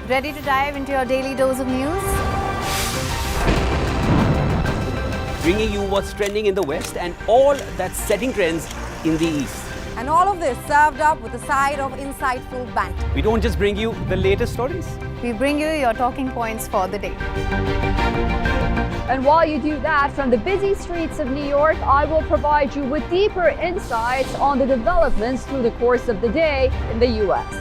Ready to dive into your daily dose of news? Bringing you what's trending in the West and all that's setting trends in the East. And all of this served up with a side of insightful banter. We don't just bring you the latest stories. We bring you your talking points for the day. And while you do that, from the busy streets of New York, I will provide you with deeper insights on the developments through the course of the day in the US.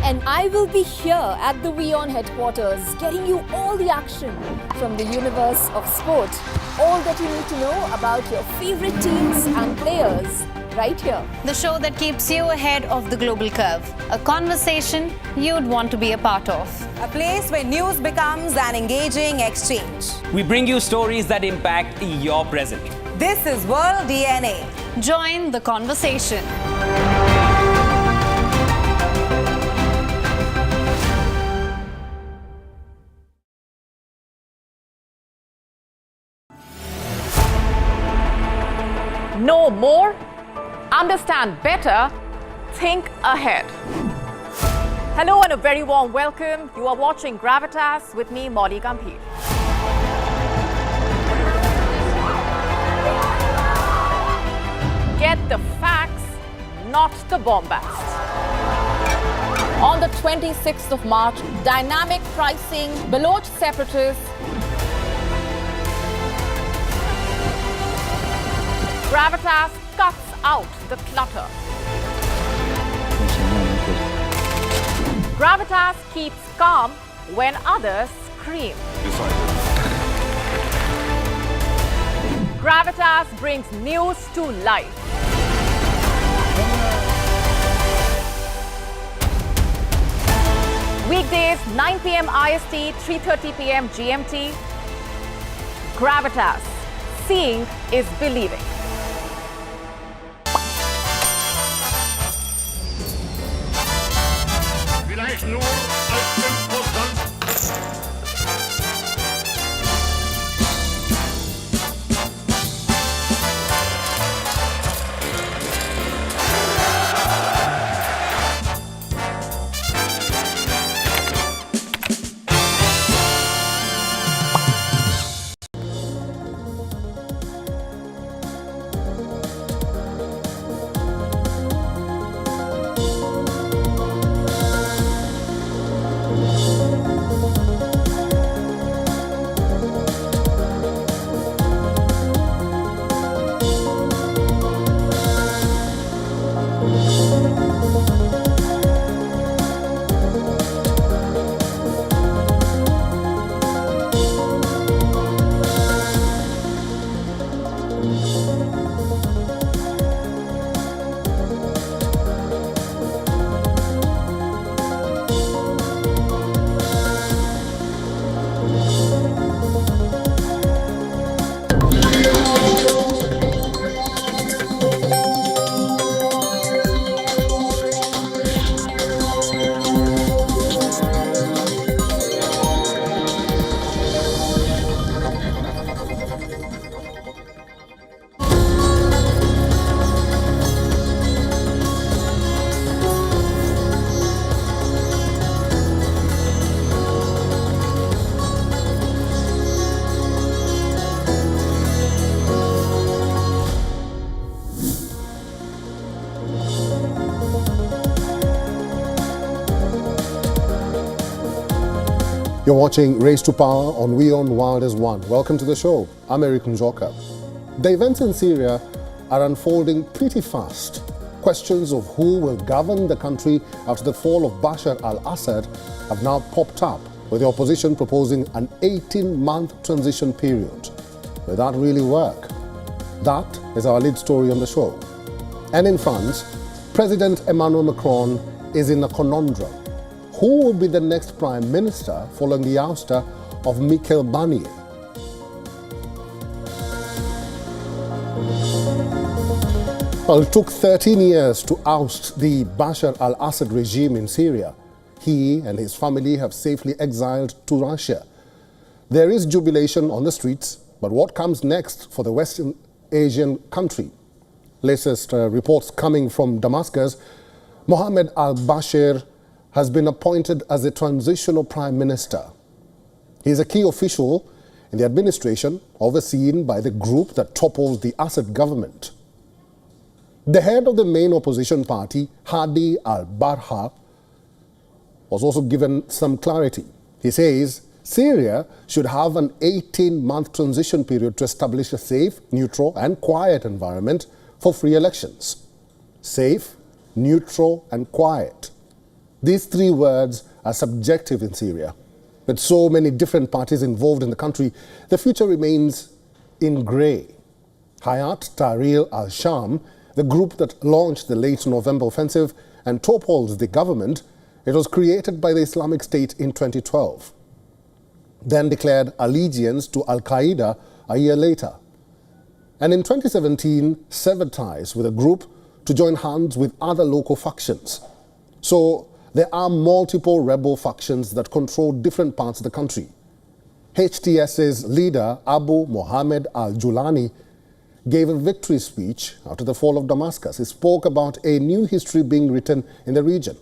And I will be here at the WION headquarters, getting you all the action from the universe of sport. All that you need to know about your favorite teams and players, right here. The show that keeps you ahead of the global curve. A conversation you'd want to be a part of. A place where news becomes an engaging exchange. We bring you stories that impact your present. This is World DNA. Join the conversation. Know more, understand better, think ahead. Hello and a very warm welcome. You are watching Gravitas with me, Molly Gambhir. Get the facts, not the bombast. On the 26th of March, dynamic pricing, Baloch separatists, Gravitas cuts out the clutter. Gravitas keeps calm when others scream. Gravitas brings news to life. Weekdays 9 p.m. IST, 3:30 p.m. GMT. Gravitas. Seeing is believing. Vielleicht nur als 5%. You're watching Race to Power on WION The World is One. Welcome to the show. I'm Eric Njoka. The events in Syria are unfolding pretty fast. Questions of who will govern the country after the fall of Bashar al-Assad have now popped up, with the opposition proposing an 18-month transition period. Will that really work? That is our lead story on the show. And in France, President Emmanuel Macron is in a conundrum. Who will be the next Prime Minister following the ouster of Michel Barnier? Well, it took 13 years to oust the Bashar al-Assad regime in Syria. He and his family have safely exiled to Russia. There is jubilation on the streets, but what comes next for the Western Asian country? Latest reports coming from Damascus, Mohammed al-Bashir has been appointed as a transitional prime minister. He is a key official in the administration overseen by the group that toppled the Assad government. The head of the main opposition party, Hadi al-Barha, was also given some clarity. He says Syria should have an 18-month transition period to establish a safe, neutral and quiet environment for free elections. Safe, neutral and quiet. These three words are subjective in Syria. With so many different parties involved in the country, the future remains in grey. Hayat Tahrir al-Sham, the group that launched the late November offensive and toppled the government, it was created by the Islamic State in 2012, then declared allegiance to Al-Qaeda a year later, and in 2017 severed ties with a group to join hands with other local factions. So there are multiple rebel factions that control different parts of the country. HTS's leader, Abu Mohammed al-Julani, gave a victory speech after the fall of Damascus. He spoke about a new history being written in the region.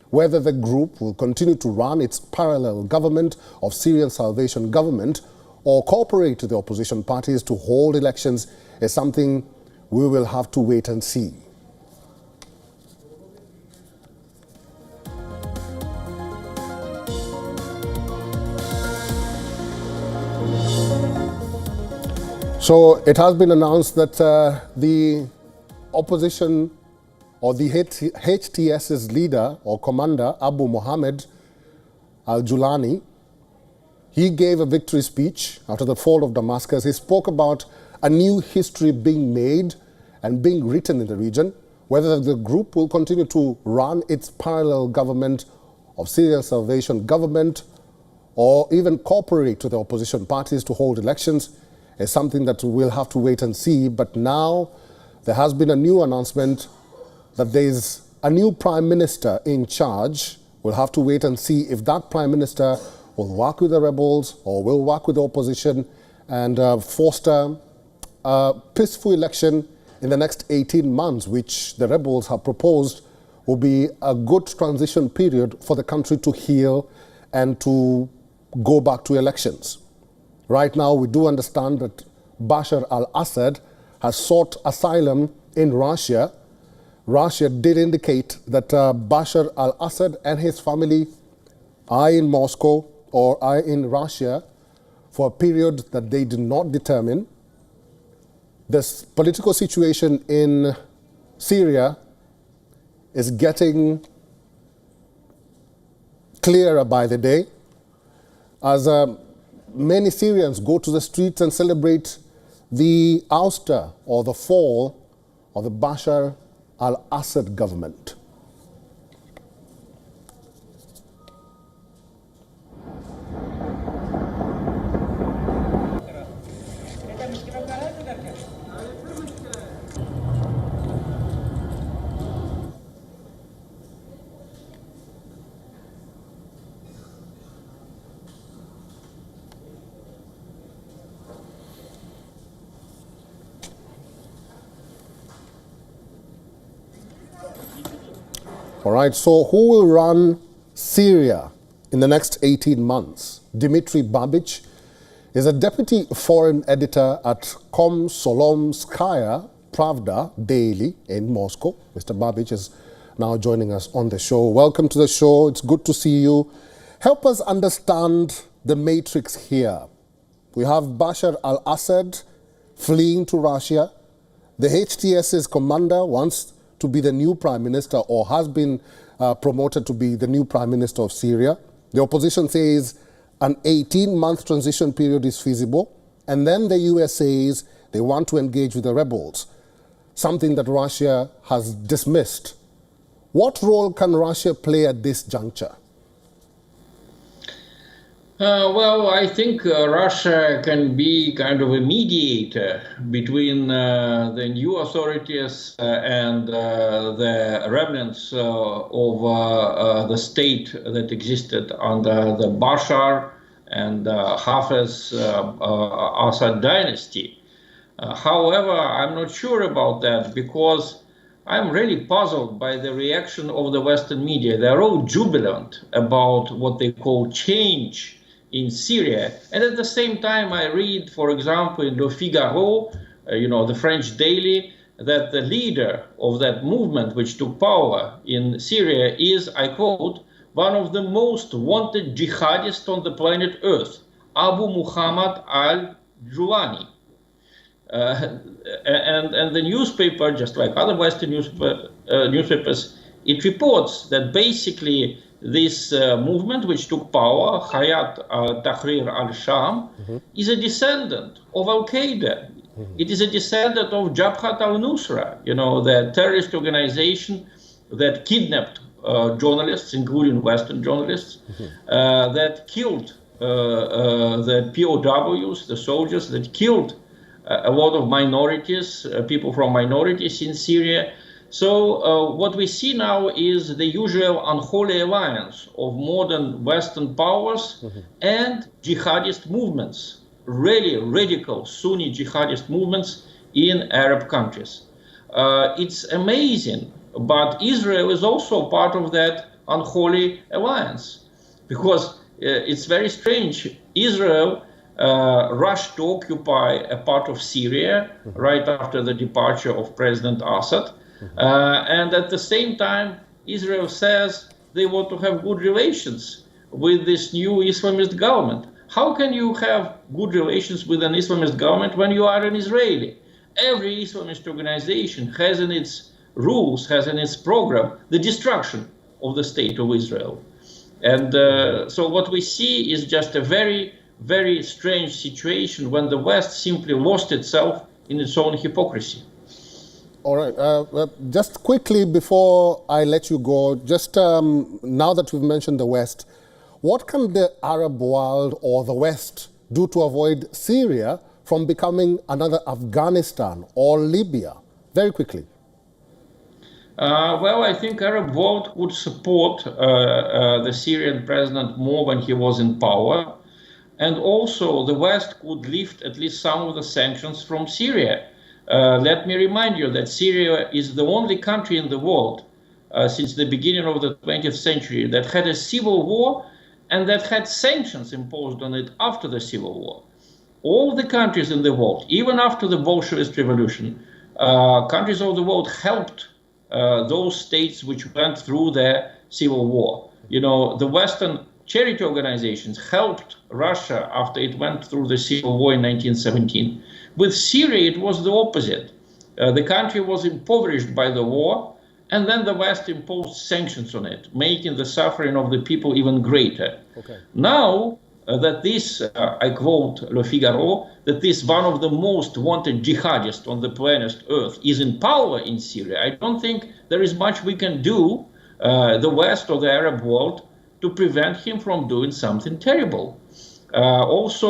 Whether the group will continue to run its parallel government of Syrian Salvation Government or cooperate with the opposition parties to hold elections is something we will have to wait and see. So it has been announced that the opposition or the HTS's leader or commander, Abu Mohammed al-Julani, he gave a victory speech after the fall of Damascus. He spoke about a new history being made and being written in the region, whether the group will continue to run its parallel government of Syrian Salvation Government or even cooperate with the opposition parties to hold elections is something that we'll have to wait and see. But now there has been a new announcement that there is a new prime minister in charge. We'll have to wait and see if that prime minister will work with the rebels or will work with the opposition and foster a peaceful election in the next 18 months, which the rebels have proposed will be a good transition period for the country to heal and to go back to elections. Right now, we do understand that Bashar al-Assad has sought asylum in Russia. Russia did indicate that Bashar al-Assad and his family are in Moscow or are in Russia for a period that they did not determine. This political situation in Syria is getting clearer by the day as many Syrians go to the streets and celebrate the ouster or the fall of the Bashar al-Assad government. All right, so who will run Syria in the next 18 months? Dmitry Babich is a deputy foreign editor at Komsomolskaya Pravda Daily in Moscow. Mr. Babich is now joining us on the show. Welcome to the show. It's good to see you. Help us understand the matrix here. We have Bashar al-Assad fleeing to Russia. The HTS's commander wants to be the new prime minister or has been promoted to be the new prime minister of Syria. The opposition says an 18-month transition period is feasible. And then the US says they want to engage with the rebels, something that Russia has dismissed. What role can Russia play at this juncture? Well, I think Russia can be kind of a mediator between the new authorities and the remnants of the state that existed under the Bashar and Hafez Assad dynasty. However, I'm not sure about that because I'm really puzzled by the reaction of the Western media. They're all jubilant about what they call change in Syria. And at the same time, I read, for example, in Le Figaro, the French daily, that the leader of that movement which took power in Syria is, I quote, one of the most wanted jihadists on the planet Earth, Abu Muhammad al-Julani. And the newspaper, just like other Western newspapers, it reports that basically this movement which took power, Hayat Tahrir al-Sham, is a descendant of Al-Qaeda. It is a descendant of Jabhat al-Nusra, the terrorist organization that kidnapped journalists, including Western journalists, that killed the POWs, the soldiers, that killed a lot of minorities, people from minorities in Syria. So what we see now is the usual unholy alliance of modern Western powers and jihadist movements, really radical Sunni jihadist movements in Arab countries. It's amazing, but Israel is also part of that unholy alliance, because it's very strange. Israel rushed to occupy a part of Syria right after the departure of President Assad. And at the same time, Israel says they want to have good relations with this new Islamist government. How can you have good relations with an Islamist government when you are an Israeli? Every Islamist organization has in its rules, has in its program, the destruction of the state of Israel. And so what we see is just a very, very strange situation when the West simply lost itself in its own hypocrisy. All right. Just quickly before I let you go, just now that we've mentioned the West, what can the Arab world or the West do to avoid Syria from becoming another Afghanistan or Libya? Very quickly. Well, I think Arab world would support the Syrian president more when he was in power. And also the West could lift at least some of the sanctions from Syria. Let me remind you that Syria is the only country in the world since the beginning of the 20th century that had a civil war and that had sanctions imposed on it after the civil war. All the countries in the world, even after the Bolshevist revolution, countries of the world helped those states which went through their civil war. The Western charity organizations helped Russia after it went through the civil war in 1917. With Syria, it was the opposite. The country was impoverished by the war, and then the West imposed sanctions on it, making the suffering of the people even greater. Okay. Now that this, I quote Le Figaro, that this one of the most wanted jihadists on the planet Earth is in power in Syria, I don't think there is much we can do, the West or the Arab world, to prevent him from doing something terrible. Also,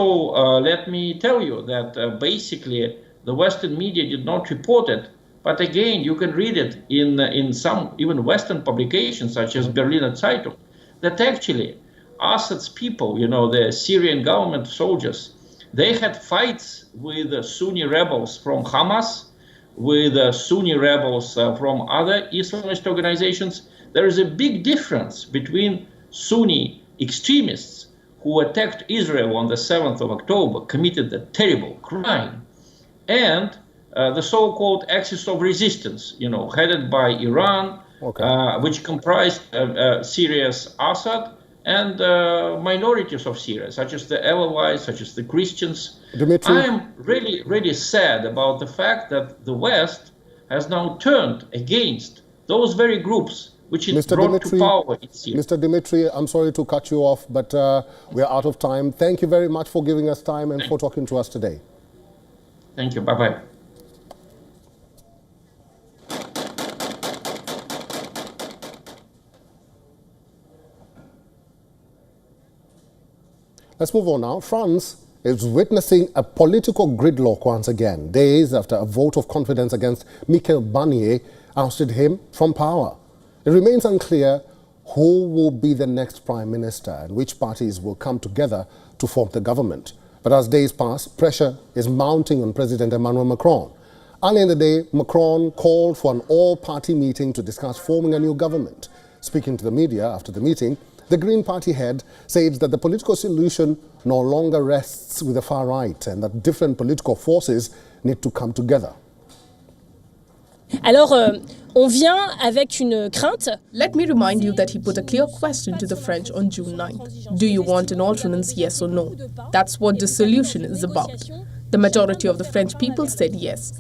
let me tell you that basically the Western media did not report it, but again, you can read it in some even Western publications such as Berliner Zeitung, that actually Assad's people, the Syrian government soldiers, they had fights with Sunni rebels from Hamas, with Sunni rebels from other Islamist organizations. There is a big difference between Sunni extremists who attacked Israel on the 7th of October, committed a terrible crime, and the so-called axis of resistance, headed by Iran, which comprised Syria's Assad and minorities of Syria, such as the Alawites, such as the Christians. Dimitri? I am really, really sad about the fact that the West has now turned against those very groups which it brought to power in Syria. Mr. Dimitri, I'm sorry to cut you off, but we're out of time. Thank you very much for giving us time and for talking to us today. Thank you. Bye-bye. Let's move on now. France is witnessing a political gridlock once again, days after a vote of confidence against Michel Barnier ousted him from power. It remains unclear who will be the next prime minister and which parties will come together to form the government. But as days pass, pressure is mounting on President Emmanuel Macron. Earlier in the day, Macron called for an all-party meeting to discuss forming a new government. Speaking to the media after the meeting, the Green Party head said that the political solution no longer rests with the far right and that different political forces need to come together. Alors, on vient avec une crainte. Let me remind you that he put a clear question to the French on June 9th. Do you want an alternance, yes or no? That's what the solution is about. The majority of the French people said yes.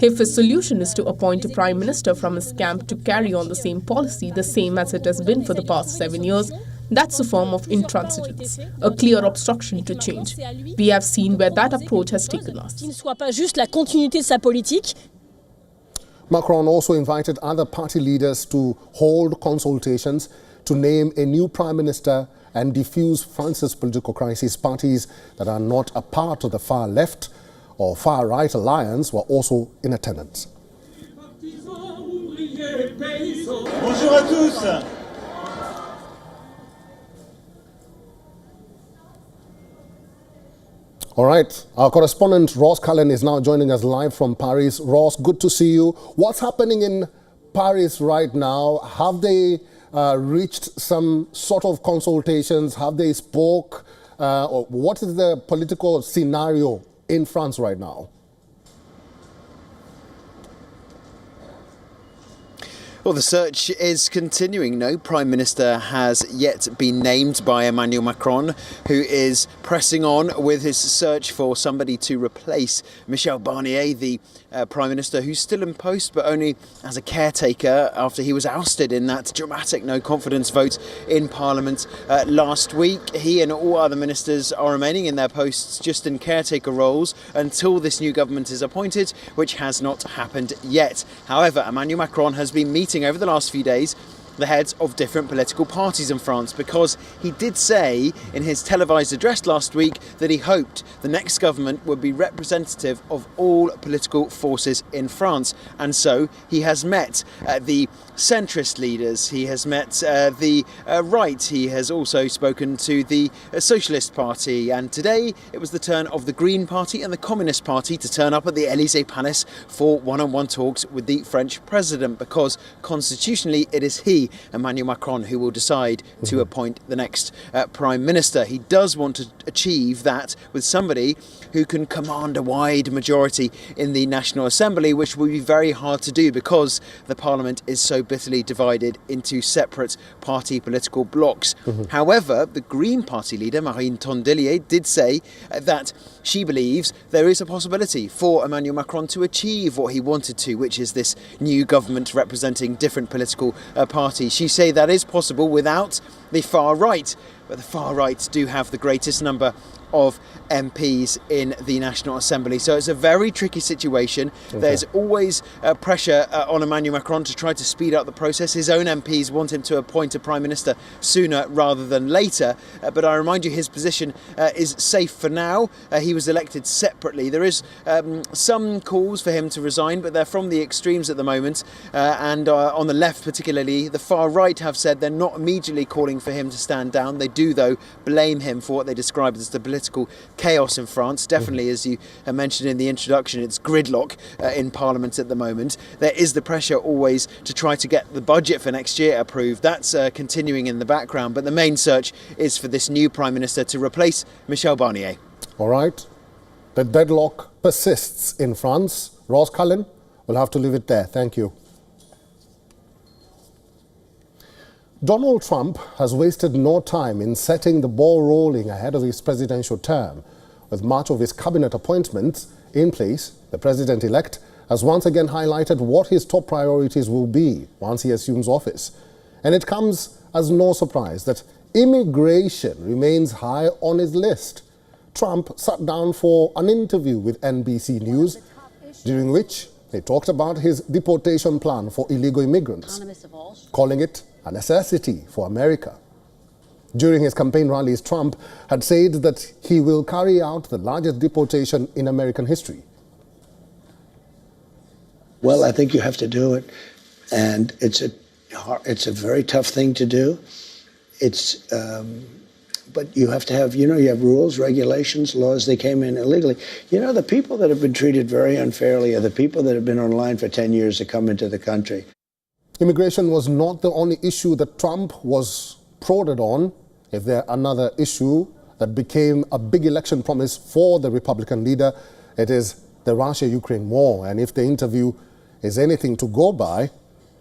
If his solution is to appoint a prime minister from his camp to carry on the same policy, the same as it has been for the past 7 years, that's a form of intransigence, a clear obstruction to change. We have seen where that approach has taken us. Qu'il ne soit pas juste la continuité de sa politique. Macron also invited other party leaders to hold consultations to name a new prime minister and defuse France's political crisis. Parties that are not a part of the far left or far right alliance were also in attendance. Bonjour à tous. All right, our correspondent Ross Cullen is now joining us live from Paris. Ross, good to see you. What's happening in Paris right now? Have they reached some sort of consultations? Have they spoke? Or what is the political scenario in France right now? Well, the search is continuing. No prime minister has yet been named by Emmanuel Macron, who is pressing on with his search for somebody to replace Michel Barnier, the prime minister who's still in post, but only as a caretaker after he was ousted in that dramatic no-confidence vote in Parliament last week. He and all other ministers are remaining in their posts just in caretaker roles until this new government is appointed, which has not happened yet. However, Emmanuel Macron has been meeting over the last few days the heads of different political parties in France, because he did say in his televised address last week that he hoped the next government would be representative of all political forces in France. And so he has met the centrist leaders, he has met the right, he has also spoken to the Socialist Party, and today it was the turn of the Green Party and the Communist Party to turn up at the Élysée Palace for one-on-one talks with the French president, because constitutionally it is he, Emmanuel Macron, who will decide to appoint the next prime minister. He does want to achieve that with somebody who can command a wide majority in the National Assembly, which will be very hard to do because the parliament is so bitterly divided into separate party political blocs. However, the Green Party leader, Marine Tondelier, did say that she believes there is a possibility for Emmanuel Macron to achieve what he wanted to, which is this new government representing different political parties. She say that is possible without the far right, but the far right do have the greatest number of MPs in the National Assembly. So it's a very tricky situation. There's always pressure on Emmanuel Macron to try to speed up the process. His own MPs want him to appoint a prime minister sooner rather than later. But I remind you, his position is safe for now. He was elected separately. There is some calls for him to resign, but they're from the extremes at the moment. And on the left particularly, the far right have said they're not immediately calling for him to stand down. They do, though, blame him for what they describe as the political chaos in France. Definitely, as you mentioned in the introduction, it's gridlock in Parliament at the moment. There is the pressure always to try to get the budget for next year approved. That's continuing in the background, but the main search is for this new Prime Minister to replace Michel Barnier. All right. The deadlock persists in France. Ross Cullen, we'll have to leave it there. Thank you. Donald Trump has wasted no time in setting the ball rolling ahead of his presidential term. With much of his cabinet appointments in place, the president-elect has once again highlighted what his top priorities will be once he assumes office. And it comes as no surprise that immigration remains high on his list. Trump sat down for an interview with NBC News, during which he talked about his deportation plan for illegal immigrants, calling it a necessity for America. During his campaign rallies, Trump had said that he will carry out the largest deportation in American history. Well, I think you have to do it, and it's a very tough thing to do. It's But you have to have, you have rules, regulations, laws. They came in illegally. The people that have been treated very unfairly are the people that have been online for 10 years to come into the country. Immigration was not the only issue that Trump was prodded on. If there another issue that became a big election promise for the Republican leader, it is the Russia-Ukraine war. And if the interview is anything to go by,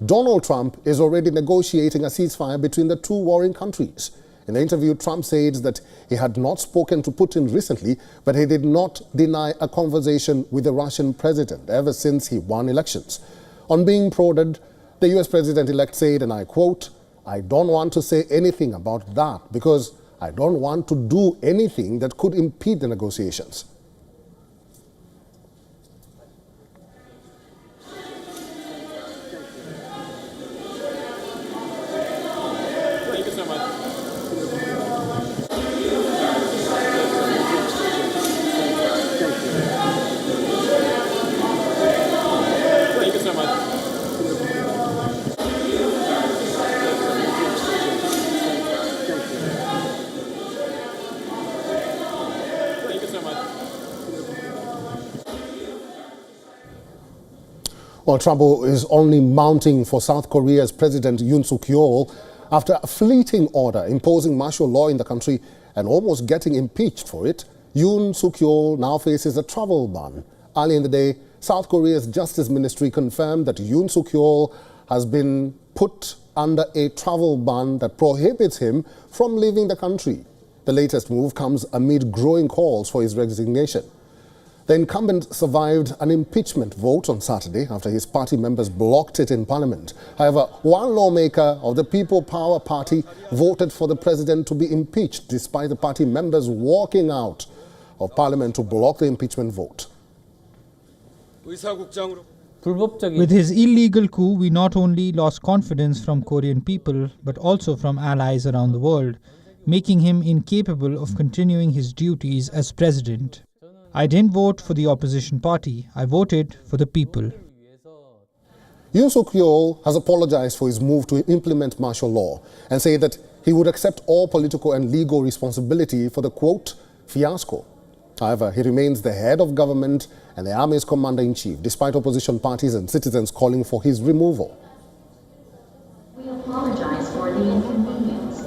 Donald Trump is already negotiating a ceasefire between the two warring countries. In the interview, Trump said that he had not spoken to Putin recently, but he did not deny a conversation with the Russian president ever since he won elections. On being prodded, the US president-elect said, and I quote, "I don't want to say anything about that because I don't want to do anything that could impede the negotiations." Well, trouble is only mounting for South Korea's President Yoon Suk-yeol after a fleeting order imposing martial law in the country and almost getting impeached for it. Yoon Suk-yeol now faces a travel ban. Early in the day, South Korea's Justice Ministry confirmed that Yoon Suk-yeol has been put under a travel ban that prohibits him from leaving the country. The latest move comes amid growing calls for his resignation. The incumbent survived an impeachment vote on Saturday after his party members blocked it in Parliament. However, one lawmaker of the People Power Party voted for the president to be impeached despite the party members walking out of Parliament to block the impeachment vote. With his illegal coup, we not only lost confidence from Korean people, but also from allies around the world, making him incapable of continuing his duties as president. I didn't vote for the opposition party. I voted for the people. Yoon Suk-yeol has apologized for his move to implement martial law and said that he would accept all political and legal responsibility for the, quote, fiasco. However, he remains the head of government and the army's commander-in-chief, despite opposition parties and citizens calling for his removal. We apologize for the inconvenience.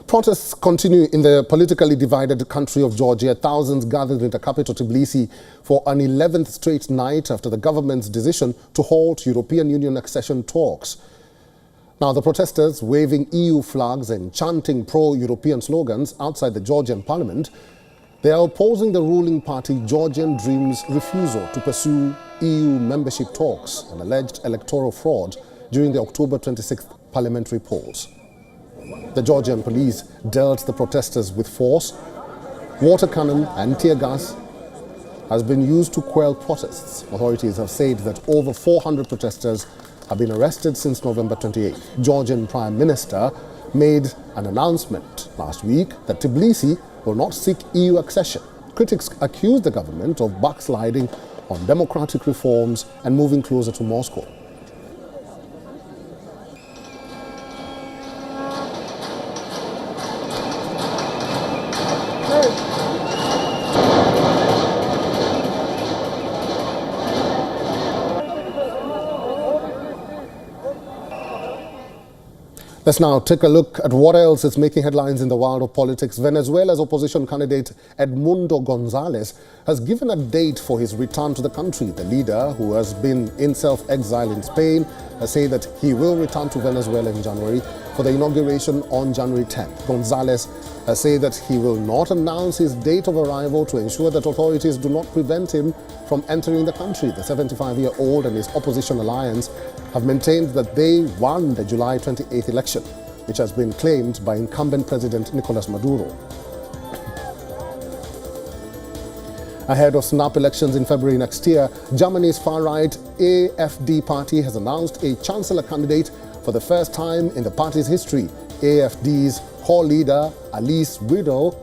Protests continue in the politically divided country of Georgia. Thousands gathered in the capital Tbilisi for an 11th straight night after the government's decision to halt European Union accession talks. Now, the protesters, waving EU flags and chanting pro-European slogans outside the Georgian parliament, they are opposing the ruling party Georgian Dream's refusal to pursue EU membership talks and alleged electoral fraud during the October 26th parliamentary polls. The Georgian police dealt the protesters with force. Water cannon and tear gas has been used to quell protests. Authorities have said that over 400 protesters have been arrested since November 28th. Georgian Prime Minister made an announcement last week that Tbilisi will not seek EU accession. Critics accuse the government of backsliding on democratic reforms and moving closer to Moscow. Let's now take a look at what else is making headlines in the world of politics. Venezuela's opposition candidate Edmundo Gonzalez has given a date for his return to the country. The leader, who has been in self-exile in Spain, has said that he will return to Venezuela in January for the inauguration on January 10th. Gonzalez has said that he will not announce his date of arrival to ensure that authorities do not prevent him from entering the country. The 75-year-old and his opposition alliance have maintained that they won the July 28th election, which has been claimed by incumbent President Nicolas Maduro. Ahead of snap elections in February next year, Germany's far-right AfD party has announced a chancellor candidate for the first time in the party's history. AfD's core leader, Alice Weidel,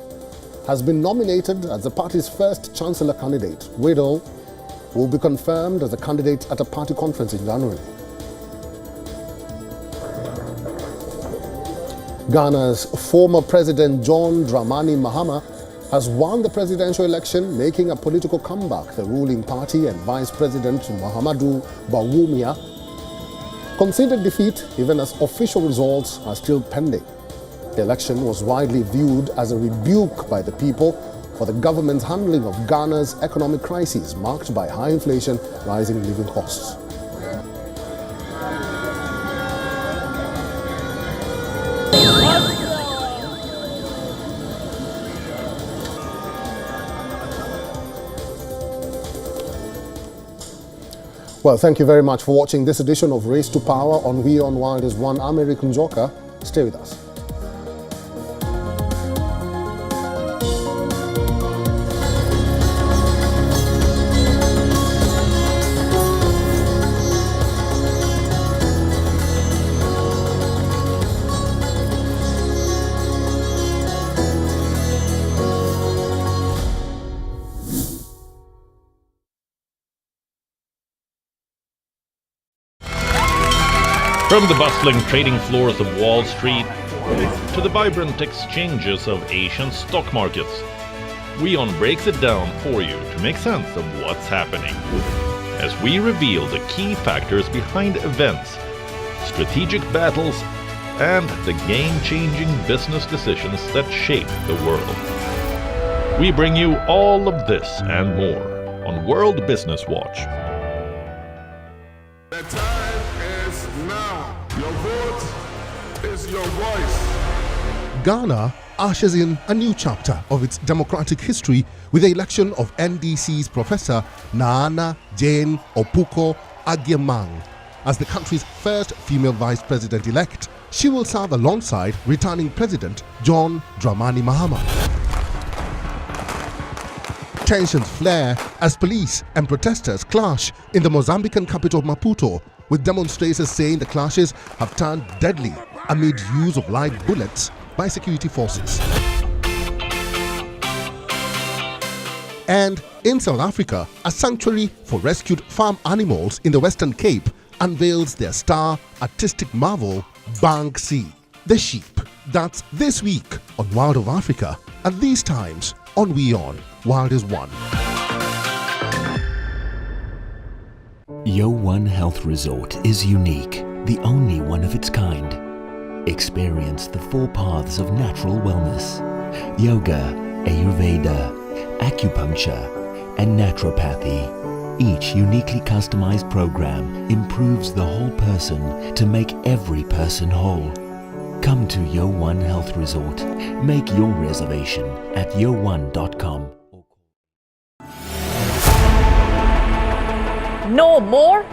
has been nominated as the party's first chancellor candidate. Widow will be confirmed as a candidate at a party conference in January. Ghana's former president John Dramani Mahama has won the presidential election, making a political comeback. The ruling party and Vice President Mahamadou Bawumia conceded defeat even as official results are still pending. The election was widely viewed as a rebuke by the people for the government's handling of Ghana's economic crisis, marked by high inflation, rising living costs. Well, thank you very much for watching this edition of Race to Power on WION World is One. I'm Eric Njoka. Stay with us. From the bustling trading floors of Wall Street to the vibrant exchanges of Asian stock markets, WION breaks it down for you to make sense of what's happening, as we reveal the key factors behind events, strategic battles, and the game-changing business decisions that shape the world. We bring you all of this and more on World Business Watch. The time is now. Your vote is your voice. Ghana ushers in a new chapter of its democratic history with the election of NDC's Professor Nana Jane Opuko Agyemang as the country's first female vice president-elect. She will serve alongside returning President John Dramani Mahama. Tensions flare as police and protesters clash in the Mozambican capital Maputo, with demonstrators saying the clashes have turned deadly amid use of live bullets by security forces. And in South Africa, a sanctuary for rescued farm animals in the Western Cape unveils their star artistic marvel, Banksy, the sheep. That's this week on World of Africa, at these times on WION World is One. YO1 Health Resort is unique, the only one of its kind. Experience the 4 paths of natural wellness: yoga, Ayurveda, acupuncture, and naturopathy. Each uniquely customized program improves the whole person to make every person whole. Come to YO1 Health Resort. Make your reservation at yo1.com. Know more,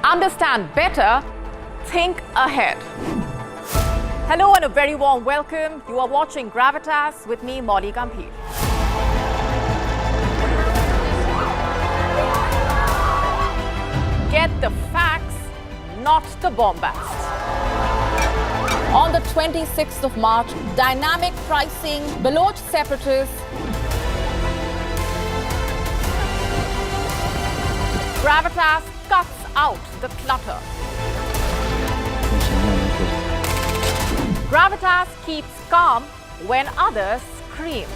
understand better, think ahead. Hello and a very warm welcome. You are watching Gravitas with me, Molly Gambhir. Get the facts, not the bombast. On the 26th of March, dynamic pricing, Baloch separatists, Gravitas cuts out the clutter. Gravitas keeps calm when others scream.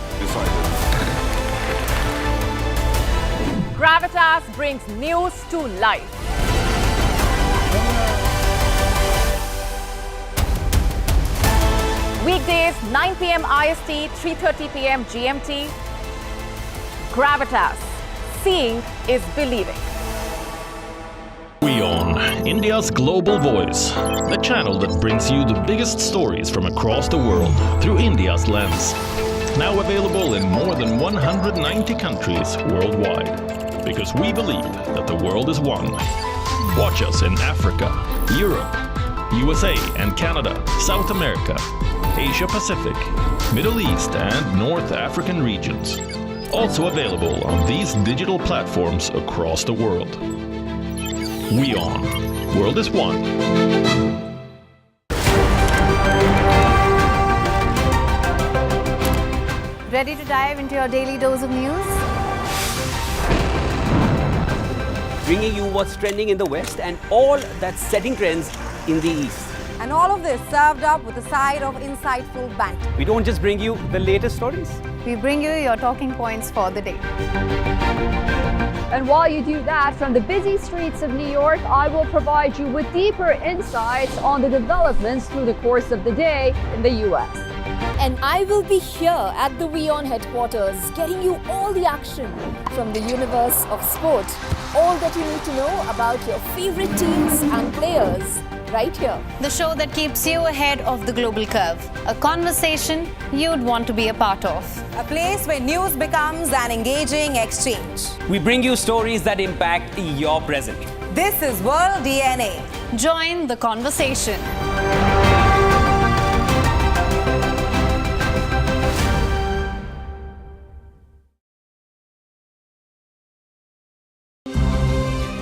Gravitas brings news to life. Weekdays, 9 p.m. IST, 3:30 p.m. GMT. Gravitas. Seeing is believing. WION, India's global voice, the channel that brings you the biggest stories from across the world through India's lens. Now available in more than 190 countries worldwide, because we believe that the world is one. Watch us in Africa, Europe, USA and Canada, South America, Asia Pacific, Middle East and North African regions. Also available on these digital platforms across the world. WION. World is One. Ready to dive into your daily dose of news? Bringing you what's trending in the West and all that's setting trends in the East. And all of this served up with a side of insightful banter. We don't just bring you the latest stories. We bring you your talking points for the day. And while you do that, from the busy streets of New York, I will provide you with deeper insights on the developments through the course of the day in the US. And I will be here at the WION headquarters, getting you all the action from the universe of sport. All that you need to know about your favorite teams and players, right here. The show that keeps you ahead of the global curve. A conversation you'd want to be a part of. A place where news becomes an engaging exchange. We bring you stories that impact your present. This is World DNA. Join the conversation.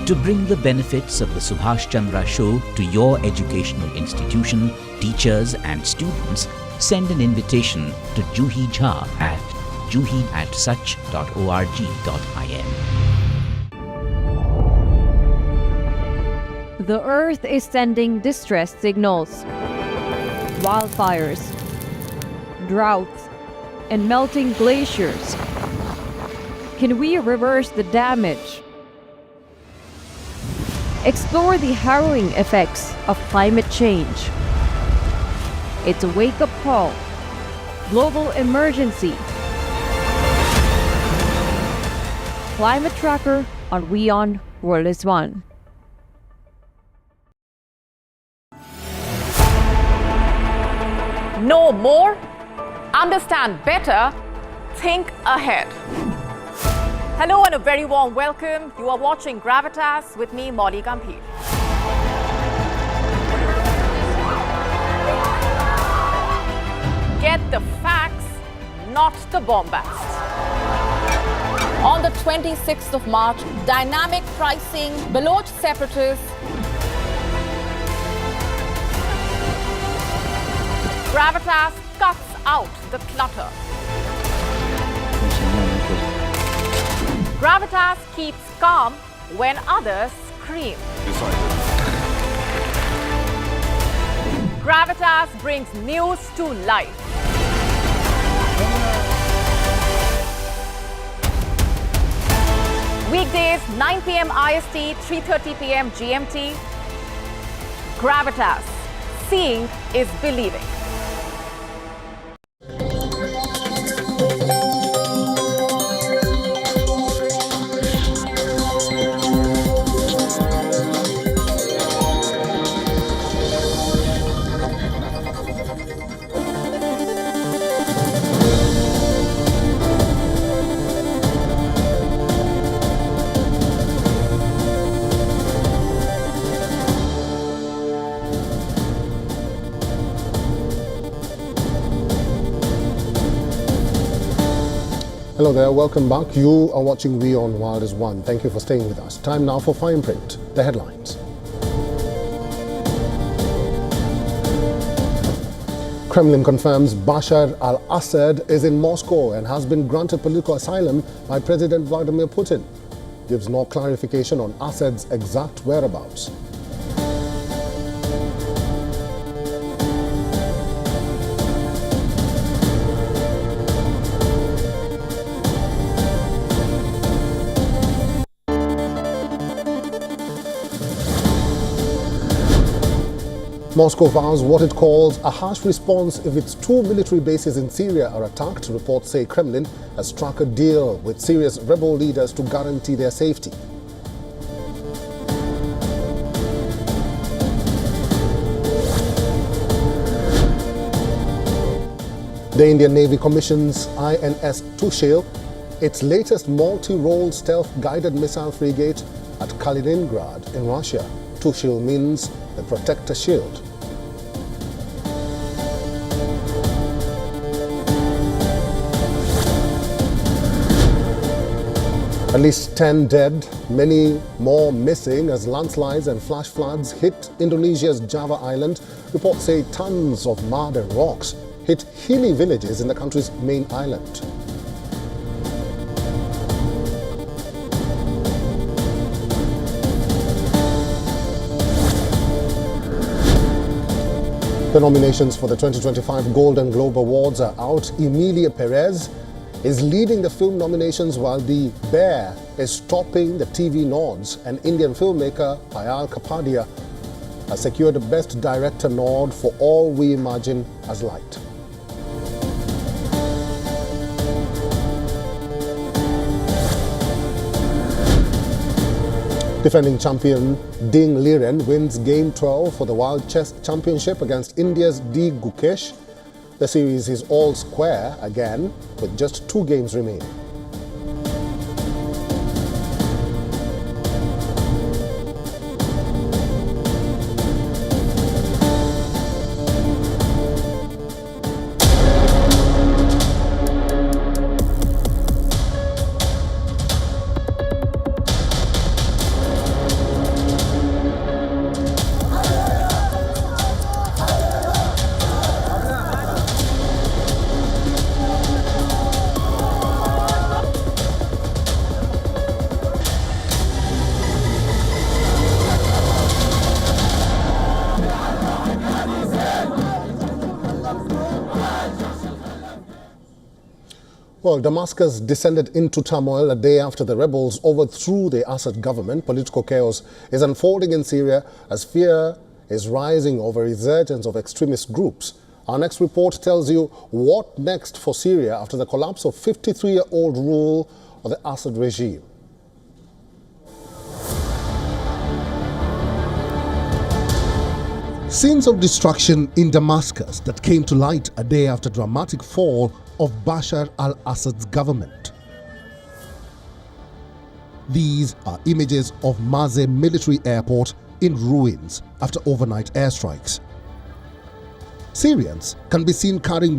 To bring the benefits of the Subhash Chandra Show to your educational institution, teachers and students, send an invitation to Juhi Jha at juhi@such.org.in. The Earth is sending distress signals. Wildfires, droughts, and melting glaciers. Can we reverse the damage? Explore the harrowing effects of climate change. It's a wake-up call. Global emergency. Climate Tracker on WION World is One. Know more, understand better, think ahead. Hello and a very warm welcome. You are watching Gravitas with me, Molly Gambhir. Get the facts, not the bombast. On the 26th of March, dynamic pricing, Baloch separatists, Gravitas cuts out the clutter. Gravitas keeps calm when others scream. Gravitas brings news to life. Weekdays, 9 p.m. IST, 3:30 p.m. GMT. Gravitas. Seeing is believing. Hello there, welcome back. You are watching WION World is One. Thank you for staying with us. Time now for Fine Print, the headlines. Kremlin confirms Bashar al-Assad is in Moscow and has been granted political asylum by President Vladimir Putin. Gives no clarification on Assad's exact whereabouts. Moscow vows what it calls a harsh response if its two military bases in Syria are attacked. Reports say Kremlin has struck a deal with Syria's rebel leaders to guarantee their safety. The Indian Navy commissions INS Tushil, its latest multi-role stealth-guided missile frigate at Kaliningrad in Russia. Tushil means the protector shield. At least 10 dead, many more missing as landslides and flash floods hit Indonesia's Java island. Reports say tons of mud and rocks hit hilly villages in the country's main island. The nominations for the 2025 Golden Globe Awards are out. Emilia Perez is leading the film nominations while The Bear is topping the TV nods, and Indian filmmaker Payal Kapadia has secured the Best Director nod for All We Imagine as Light. Defending champion Ding Liren wins Game 12 for the World Chess Championship against India's D. Gukesh. The series is all square again, with just 2 games remaining. Well, Damascus descended into turmoil a day after the rebels overthrew the Assad government. Political chaos is unfolding in Syria as fear is rising over resurgence of extremist groups. Our next report tells you what next for Syria after the collapse of 53-year-old rule of the Assad regime. Scenes of destruction in Damascus that came to light a day after dramatic fall of Bashar al-Assad's government. These are images of Mazeh military airport in ruins after overnight airstrikes. Syrians can be seen carrying